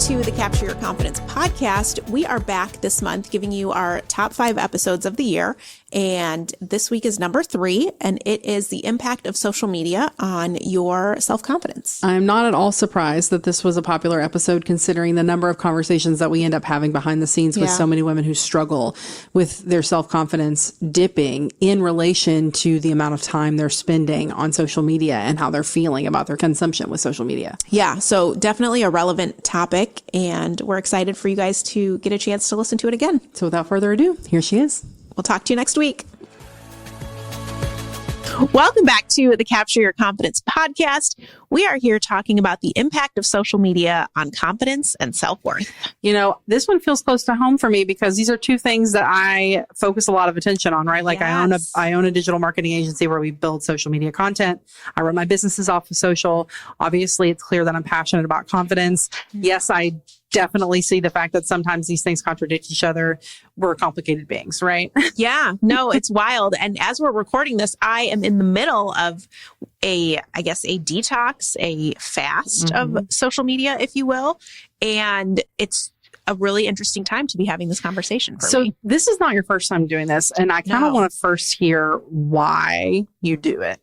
to the Capture Your Confidence podcast. We are back this month giving you our top 5 episodes of the year. And this week is number 3, and it is the impact of social media on your self-confidence. I'm not at all surprised that this was a popular episode, considering the number of conversations that we end up having behind the scenes with so many women who struggle with their self-confidence dipping in relation to the amount of time they're spending on social media and how they're feeling about their consumption with social media. Yeah, so definitely a relevant topic, and we're excited for you guys to get a chance to listen to it again. So without further ado, here she is. We'll talk to you next week. Welcome back to the Capture Your Confidence podcast. We are here talking about the impact of social media on confidence and self-worth. You know, this one feels close to home for me because these are two things that I focus a lot of attention on, right? Like I own a digital marketing agency where we build social media content. I run my businesses off of social. Obviously, it's clear that I'm passionate about confidence. Yes, I definitely see the fact that sometimes these things contradict each other. We're complicated beings, right? Yeah, no, it's wild. And as we're recording this, I am in the middle of a detox, a fast of social media, if you will. And it's a really interesting time to be having this conversation for me. So this is not your first time doing this. And I kind of want to first hear why you do it.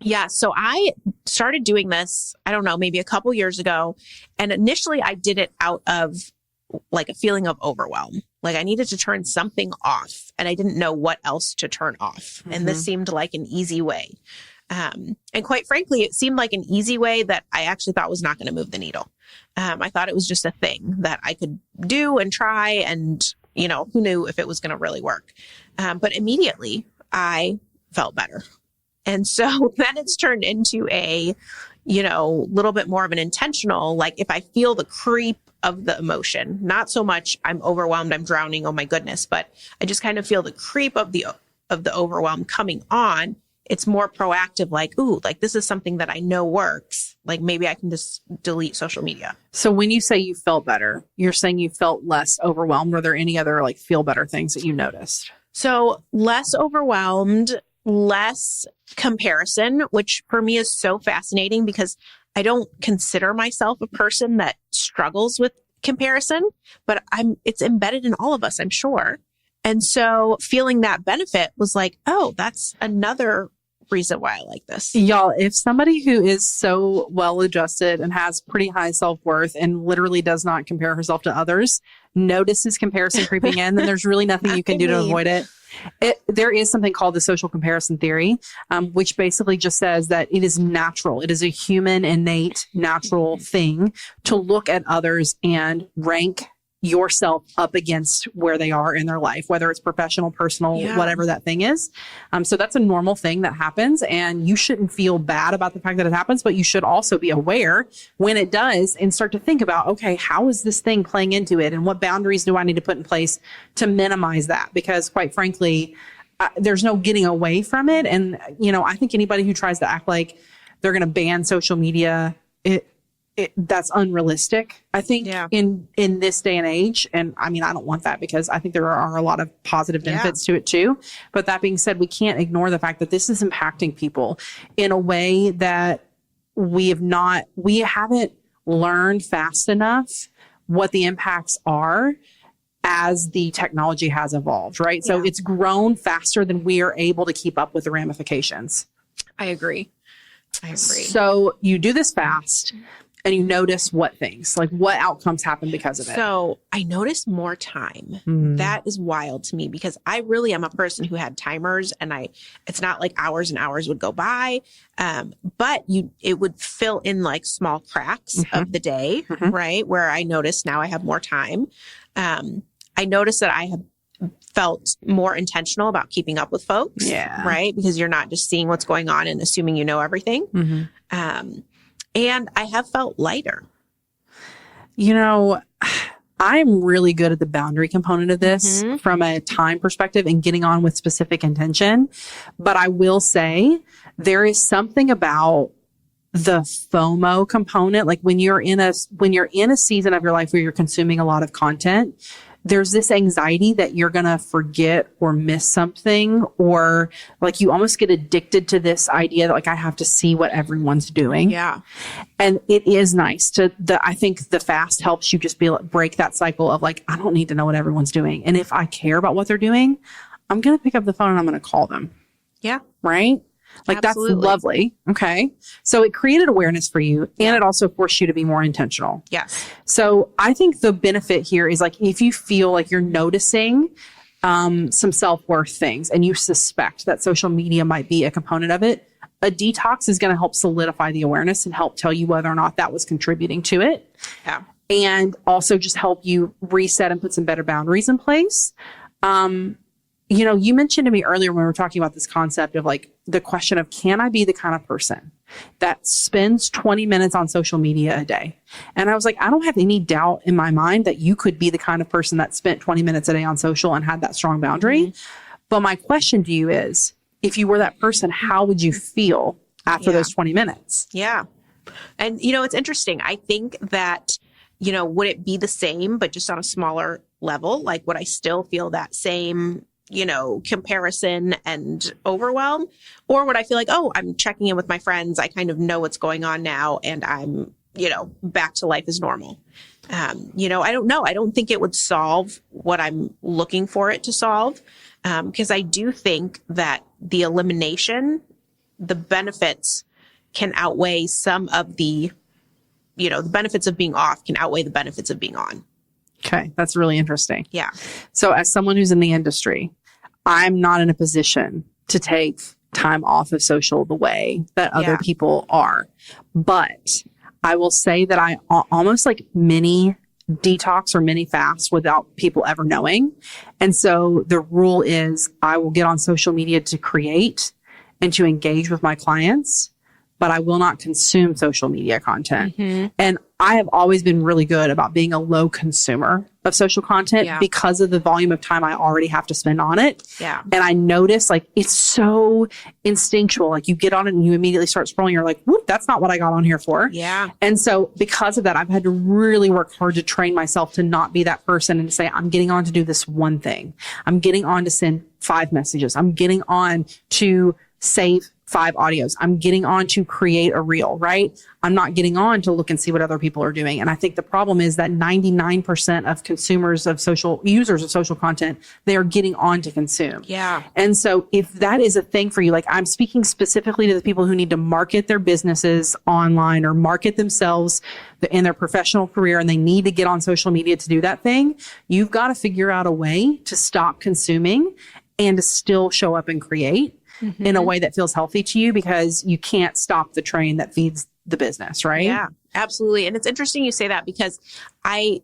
Yeah. So I started doing this, I don't know, maybe a couple years ago. And initially I did it out of like a feeling of overwhelm. Like I needed to turn something off and I didn't know what else to turn off. And this seemed like an easy way. And quite frankly, it seemed like an easy way that I actually thought was not going to move the needle. I thought it was just a thing that I could do and try. And, you know, who knew if it was going to really work. But immediately I felt better. And so then it's turned into a, little bit more of an intentional, like if I feel the creep of the emotion, not so much I'm overwhelmed, I'm drowning, oh my goodness, but I just kind of feel the creep of the overwhelm coming on. It's more proactive, like, ooh, like this is something that I know works. Like maybe I can just delete social media. So when you say you felt better, you're saying you felt less overwhelmed. Were there any other like feel better things that you noticed? So less overwhelmed, less comparison, which for me is so fascinating because I don't consider myself a person that struggles with comparison, but it's embedded in all of us, I'm sure. And so feeling that benefit was like, oh, that's another reason why I like this. Y'all, if somebody who is so well adjusted and has pretty high self-worth and literally does not compare herself to others, notices comparison creeping in, then there's really nothing you can do to avoid it. There is something called the social comparison theory, which basically just says that it is natural. It is a human, innate, natural thing to look at others and rank yourself up against where they are in their life, whether it's professional, personal, whatever that thing is. So that's a normal thing that happens, and you shouldn't feel bad about the fact that it happens, but you should also be aware when it does and start to think about, okay, how is this thing playing into it? And what boundaries do I need to put in place to minimize that? Because quite frankly, there's no getting away from it. And, I think anybody who tries to act like they're going to ban social media, that's unrealistic. I think in this day and age, and I mean, I don't want that because I think there are a lot of positive benefits to it too. But that being said, we can't ignore the fact that this is impacting people in a way that we haven't learned fast enough what the impacts are as the technology has evolved, right? So it's grown faster than we are able to keep up with the ramifications. I agree. So you do this fast. And you notice what things, like what outcomes happen because of it. So I noticed more time. That is wild to me because I really am a person who had timers and it's not like hours and hours would go by. But it would fill in like small cracks of the day, right? Where I noticed now I have more time. I noticed that I have felt more intentional about keeping up with folks, right? Because you're not just seeing what's going on and assuming you know everything. And I have felt lighter. I'm really good at the boundary component of this from a time perspective and getting on with specific intention. But I will say there is something about the FOMO component. Like when you're in a season of your life where you're consuming a lot of content, there's this anxiety that you're going to forget or miss something, or like you almost get addicted to this idea that like I have to see what everyone's doing. Yeah. And it is nice I think the fast helps you just break that cycle of like, I don't need to know what everyone's doing. And if I care about what they're doing, I'm going to pick up the phone and I'm going to call them. Yeah. Right? Like Absolutely. That's lovely. Okay. So it created awareness for you and it also forced you to be more intentional. Yes. So I think the benefit here is like, if you feel like you're noticing some self-worth things and you suspect that social media might be a component of it, a detox is going to help solidify the awareness and help tell you whether or not that was contributing to it. Yeah. And also just help you reset and put some better boundaries in place. You know, you mentioned to me earlier when we were talking about this concept of like the question of, can I be the kind of person that spends 20 minutes on social media a day? And I was like, I don't have any doubt in my mind that you could be the kind of person that spent 20 minutes a day on social and had that strong boundary. Mm-hmm. But my question to you is, if you were that person, how would you feel after those 20 minutes? Yeah. And, you know, it's interesting. I think that, you know, would it be the same, but just on a smaller level? Like, would I still feel that same, you know, comparison and overwhelm? Or would I feel like, oh, I'm checking in with my friends. I kind of know what's going on now and I'm, you know, back to life as normal. You know, I don't know. I don't think it would solve what I'm looking for it to solve. Because I do think that the elimination, the benefits can outweigh some of the, you know, the benefits of being off can outweigh the benefits of being on. Okay. That's really interesting. Yeah. So as someone who's in the industry, I'm not in a position to take time off of social the way that other people are. But I will say that I almost like mini detox or mini fast without people ever knowing. And so the rule is I will get on social media to create and to engage with my clients, but I will not consume social media content. Mm-hmm. And I have always been really good about being a low consumer of social content because of the volume of time I already have to spend on it. Yeah. And I notice like it's so instinctual. Like you get on it and you immediately start scrolling. You're like, whoop, that's not what I got on here for. Yeah. And so because of that, I've had to really work hard to train myself to not be that person and to say, I'm getting on to do this one thing. I'm getting on to send 5 messages. I'm getting on to save 5 audios. I'm getting on to create a reel, right? I'm not getting on to look and see what other people are doing. And I think the problem is that 99% of users of social content, they are getting on to consume. Yeah. And so if that is a thing for you, like I'm speaking specifically to the people who need to market their businesses online or market themselves in their professional career, and they need to get on social media to do that thing, you've got to figure out a way to stop consuming and to still show up and create. Mm-hmm. In a way that feels healthy to you, because you can't stop the train that feeds the business, right? Yeah, absolutely. And it's interesting you say that because I'm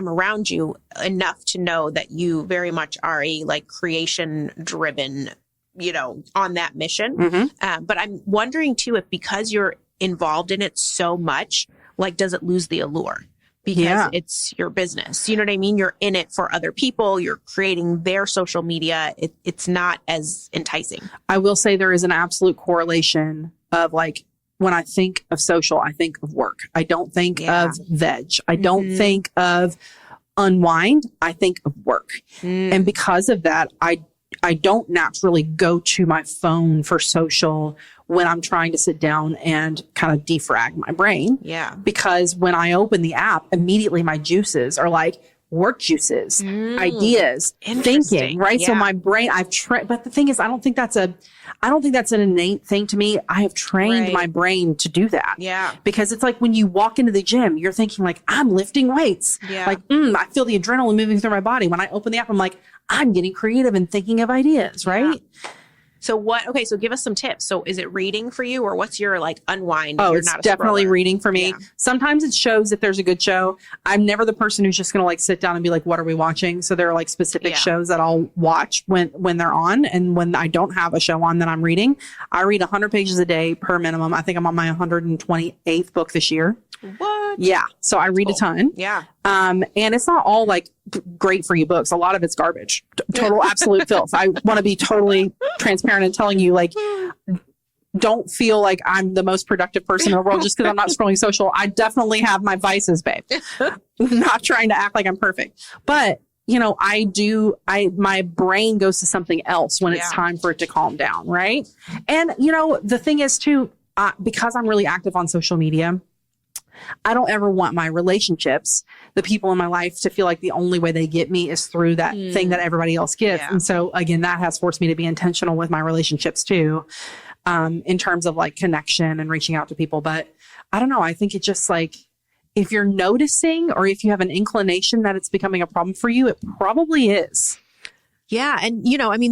around you enough to know that you very much are a like creation driven, you know, on that mission. Mm-hmm. But I'm wondering too, if because you're involved in it so much, like, does it lose the allure? Because it's your business. You know what I mean? You're in it for other people. You're creating their social media. It's not as enticing. I will say there is an absolute correlation of like, when I think of social, I think of work. I don't think of veg. I don't think of unwind. I think of work. And because of that, I don't naturally go to my phone for social when I'm trying to sit down and kind of defrag my brain. Yeah. Because when I open the app, immediately my juices are like work juices, ideas, thinking, right? Yeah. So my brain, but the thing is, I don't think that's an innate thing to me. I have trained my brain to do that. Yeah. Because it's like when you walk into the gym, you're thinking like, I'm lifting weights. Yeah. Like, I feel the adrenaline moving through my body. When I open the app, I'm like, I'm getting creative and thinking of ideas, right? Yeah. So so give us some tips. So is it reading for you, or what's your like unwind? Oh, it's definitely reading for me. Yeah. Sometimes it shows if there's a good show. I'm never the person who's just going to like sit down and be like, what are we watching? So there are like specific shows that I'll watch when they're on. And when I don't have a show on that I'm reading, I read 100 pages a day per minimum. I think I'm on my 128th book this year. What? Yeah. So I read a ton. Yeah. And it's not all like great for you books. A lot of it's garbage. Total absolute filth. I want to be totally transparent and telling you, like, don't feel like I'm the most productive person in the world just because I'm not scrolling social. I definitely have my vices, babe. I'm not trying to act like I'm perfect. But my brain goes to something else when it's time for it to calm down. Right. And, the thing is too, because I'm really active on social media, I don't ever want my relationships, the people in my life, to feel like the only way they get me is through that thing that everybody else gets. Yeah. And so again, that has forced me to be intentional with my relationships too, in terms of like connection and reaching out to people. But I don't know. I think it's just like, if you're noticing or if you have an inclination that it's becoming a problem for you, it probably is. Yeah. And,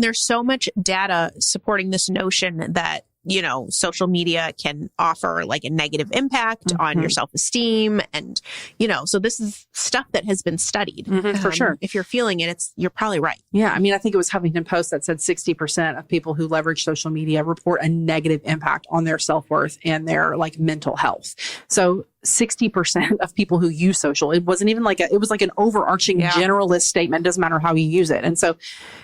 there's so much data supporting this notion that, social media can offer like a negative impact on your self-esteem. And, so this is stuff that has been studied. For sure. If you're feeling it, you're probably right. Yeah. I think it was Huffington Post that said 60% of people who leverage social media report a negative impact on their self-worth and their like mental health. So 60% of people who use social, it wasn't even like it was like an overarching generalist statement. Doesn't matter how you use it. And so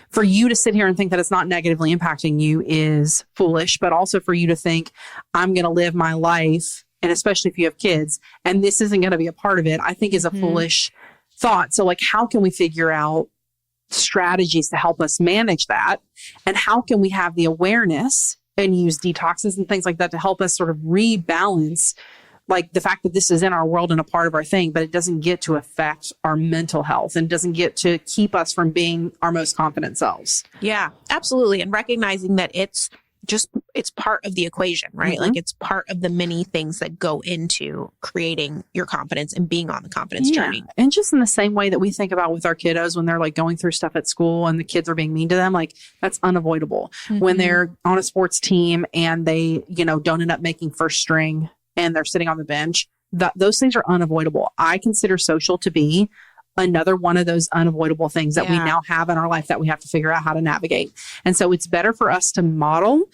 for you to sit here and think that it's not negatively impacting you is foolish, but also for you to think, I'm going to live my life, and especially if you have kids, and this isn't going to be a part of it, I think is a foolish thought. So like, how can we figure out strategies to help us manage that? And how can we have the awareness and use detoxes and things like that to help us sort of rebalance like the fact that this is in our world and a part of our thing, but it doesn't get to affect our mental health and doesn't get to keep us from being our most confident selves. Yeah, absolutely. And recognizing that it's part of the equation, right? Like it's part of the many things that go into creating your confidence and being on the confidence journey. And just in the same way that we think about with our kiddos when they're like going through stuff at school and the kids are being mean to them, like that's unavoidable. When they're on a sports team and they, don't end up making first string and they're sitting on the bench, those things are unavoidable. I consider social to be another one of those unavoidable things that we now have in our life that we have to figure out how to navigate. And so it's better for us to model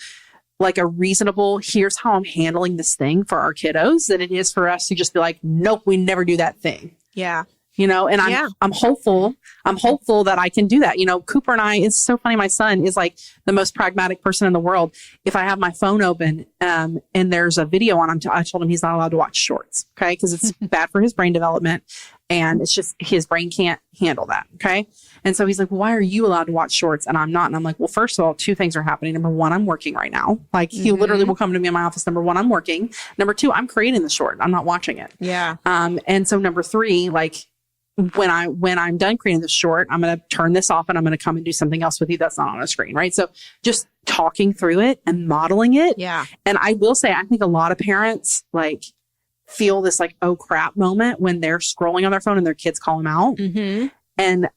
like a reasonable, here's how I'm handling this thing for our kiddos than it is for us to just be like, nope, we never do that thing. Yeah. And I'm hopeful that I can do that. Cooper and I, it's so funny. My son is like the most pragmatic person in the world. If I have my phone open, and there's a video on, I told him he's not allowed to watch shorts. Okay. Cause it's bad for his brain development. And it's just, his brain can't handle that. Okay. And so he's like, well, why are you allowed to watch shorts and I'm not? And I'm like, well, first of all, two things are happening. Number one, I'm working right now. Like he literally will come to me in my office. Number one, I'm working. Number two, I'm creating the short. I'm not watching it. Yeah. And so number three, like, when I'm done creating the short, I'm going to turn this off and I'm going to come and do something else with you that's not on a screen, right? So just talking through it and modeling it. Yeah. And I will say, I think a lot of parents like feel this like, oh crap moment when they're scrolling on their phone and their kids call them out. And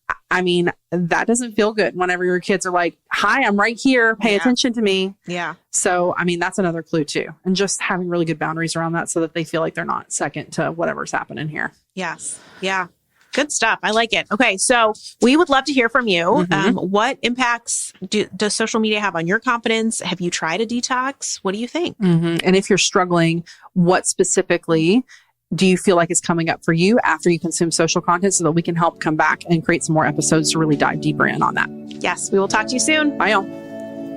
that doesn't feel good whenever your kids are like, hi, I'm right here. Pay attention to me. Yeah. So, that's another clue too. And just having really good boundaries around that so that they feel like they're not second to whatever's happening here. Yes. Yeah. Good stuff. I like it. Okay. So we would love to hear from you. What impacts does social media have on your confidence? Have you tried a detox? What do you think? And if you're struggling, what specifically do you feel like is coming up for you after you consume social content so that we can help come back and create some more episodes to really dive deeper in on that? Yes. We will talk to you soon. Bye, y'all.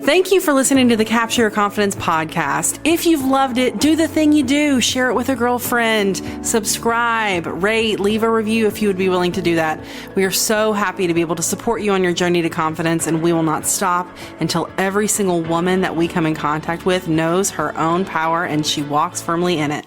Thank you for listening to the Capture Your Confidence podcast. If you've loved it, do the thing you do. Share it with a girlfriend. Subscribe, rate, leave a review if you would be willing to do that. We are so happy to be able to support you on your journey to confidence, and we will not stop until every single woman that we come in contact with knows her own power and she walks firmly in it.